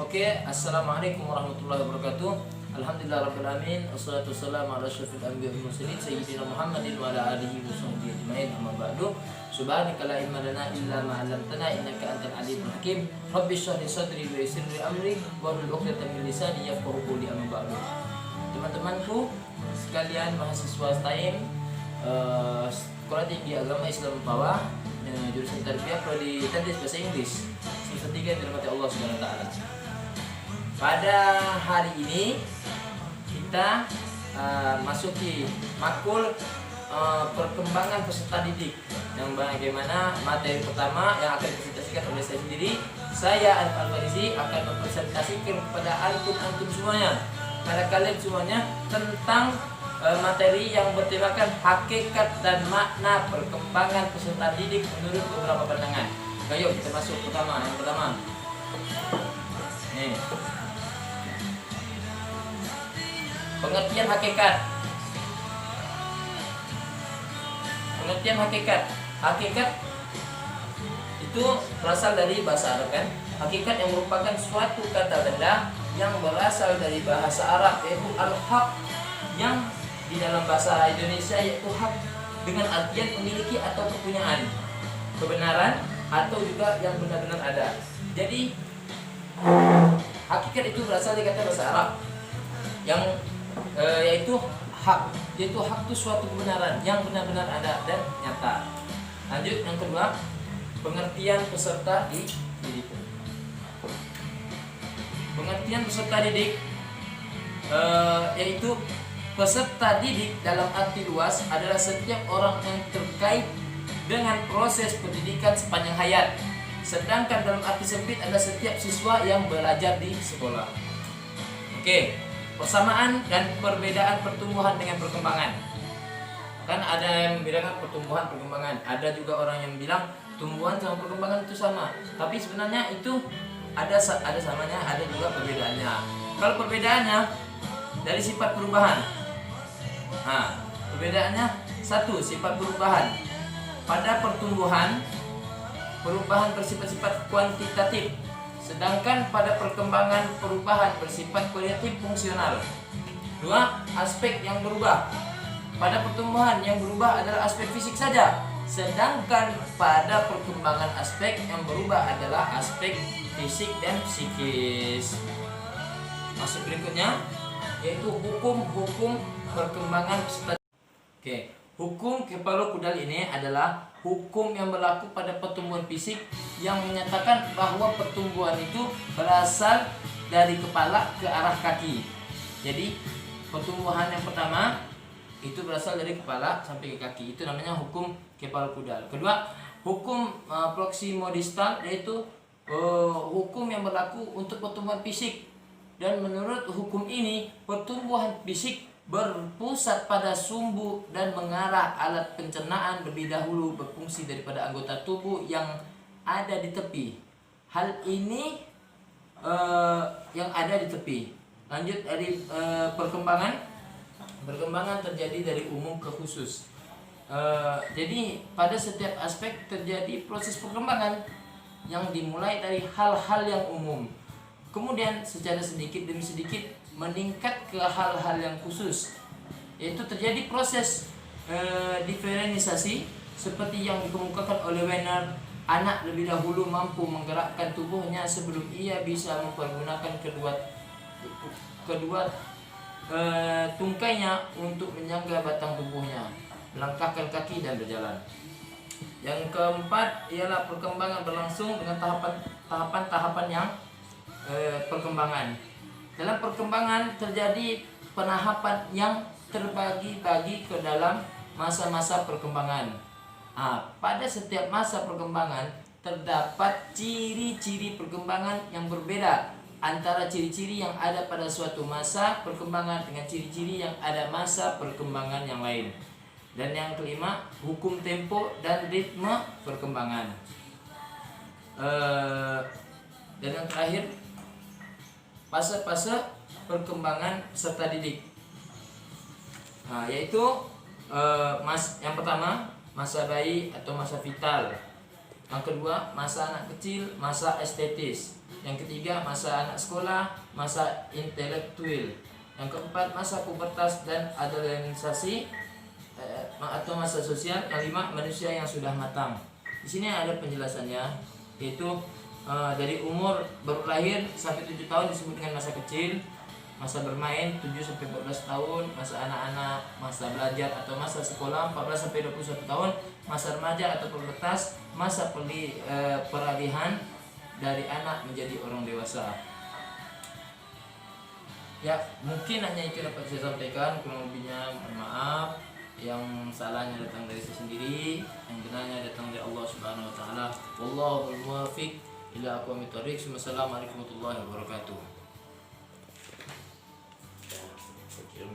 Oke, assalamualaikum warahmatullahi wabarakatuh. Alhamdulillah rabbil alamin. Wassalatu wassalamu ala asyrofil anbiya'i wal mursalin sayyidina Muhammadin wa ala alihi wa sahbihi ajmain. Amma ba'du. Subhanaka la ilma lana illa ma 'allamtana innaka antal alimul hakim. Rabbi shrah li sadri wa yassir li amri wahlul 'uqdatam min lisani yafqahu qawli. Amma ba'du. Teman-temanku sekalian mahasiswa STAIM, Sekolah Tinggi Agama Islam Bawah, jurusan Tarbiyah Prodi Tadris Bahasa Inggris semester 3 yang dirahmati Allah Subhanahu wa taala. Pada hari ini kita masuki makul perkembangan peserta didik, yang bagaimana materi pertama yang akan dipresentasikan oleh saya sendiri. Saya Arif Al-Farizi akan mempresentasikan kepada antum semuanya, pada kalian semuanya, tentang materi yang bertemakan hakikat dan makna perkembangan peserta didik menurut beberapa pandangan. Ayo kita masuk yang pertama. Nih. Pengertian hakikat. Hakikat itu berasal dari bahasa Arab kan? Hakikat yang merupakan suatu kata benda yang berasal dari bahasa Arab, yaitu al-haq, yang di dalam bahasa Indonesia yaitu hak dengan artian memiliki atau kepunyaan, kebenaran, atau juga yang benar-benar ada. Jadi hakikat itu berasal dari kata bahasa Arab yang yaitu hak itu suatu kebenaran yang benar-benar ada dan nyata. Lanjut yang kedua, pengertian peserta didik. Pengertian peserta didik yaitu peserta didik dalam arti luas adalah setiap orang yang terkait dengan proses pendidikan sepanjang hayat. Sedangkan dalam arti sempit adalah setiap siswa yang belajar di sekolah. Oke, persamaan dan perbedaan pertumbuhan dengan perkembangan. Kan ada yang membedakan pertumbuhan perkembangan. Ada juga orang yang bilang tumbuhan sama perkembangan itu sama. Tapi sebenarnya itu ada samanya, ada juga perbedaannya. Kalau perbedaannya dari sifat perubahan. Nah, perbedaannya satu, sifat perubahan. Pada pertumbuhan, perubahan bersifat kuantitatif, sedangkan pada perkembangan perubahan bersifat kualitatif fungsional. Dua, aspek yang berubah. Pada pertumbuhan yang berubah adalah aspek fisik saja, sedangkan pada perkembangan aspek yang berubah adalah aspek fisik dan psikis. Masuk berikutnya yaitu hukum perkembangan peserta. Oke, hukum Kepala-Kudal ini adalah hukum yang berlaku pada pertumbuhan fisik yang menyatakan bahwa pertumbuhan itu berasal dari kepala ke arah kaki. Jadi pertumbuhan yang pertama itu berasal dari kepala sampai ke kaki. Itu namanya hukum Kepala-Kudal. Kedua, hukum proksimodistal, yaitu hukum yang berlaku untuk pertumbuhan fisik. Dan menurut hukum ini, pertumbuhan fisik berpusat pada sumbu dan mengarah alat pencernaan lebih dahulu berfungsi daripada anggota tubuh yang ada di tepi. Hal ini yang ada di tepi. Lanjut dari perkembangan terjadi dari umum ke khusus. Jadi pada setiap aspek terjadi proses perkembangan yang dimulai dari hal-hal yang umum, kemudian secara sedikit demi sedikit meningkat ke hal-hal yang khusus, yaitu terjadi proses diferensiasi seperti yang dikemukakan oleh Werner. Anak lebih dahulu mampu menggerakkan tubuhnya sebelum ia bisa mempergunakan kedua tungkainya untuk menyangga batang tubuhnya, melangkahkan kaki dan berjalan. Yang keempat ialah perkembangan berlangsung dengan tahapan yang perkembangan. Dalam perkembangan terjadi penahapan yang terbagi-bagi ke dalam masa-masa perkembangan. Pada setiap masa perkembangan terdapat ciri-ciri perkembangan yang berbeda antara ciri-ciri yang ada pada suatu masa perkembangan dengan ciri-ciri yang ada masa perkembangan yang lain. Dan yang kelima, hukum tempo dan ritme perkembangan. Dan yang terakhir, fase-fase perkembangan peserta didik. Yaitu yang pertama, masa bayi atau masa vital. Yang kedua, masa anak kecil, masa estetis. Yang ketiga, masa anak sekolah, masa intelektual. Yang keempat, masa pubertas dan adolescence atau masa sosial. Yang lima, manusia yang sudah matang. Di sini ada penjelasannya, yaitu dari umur baru lahir sampai 7 tahun disebut dengan masa kecil, masa bermain 7 sampai 14 tahun, masa anak-anak, masa belajar atau masa sekolah 14 sampai 21 tahun, masa remaja atau pubertas, masa peralihan dari anak menjadi orang dewasa. Ya, mungkin hanya itu dapat saya sampaikan, kurang lebihnya mohon maaf. Yang salahnya datang dari saya sendiri, yang benarnya datang dari Allah Subhanahu wa taala. Wallahul muwaffiq ila aqwamit thoriq. Wassalamualaikum warahmatullahi wabarakatuh. Ya,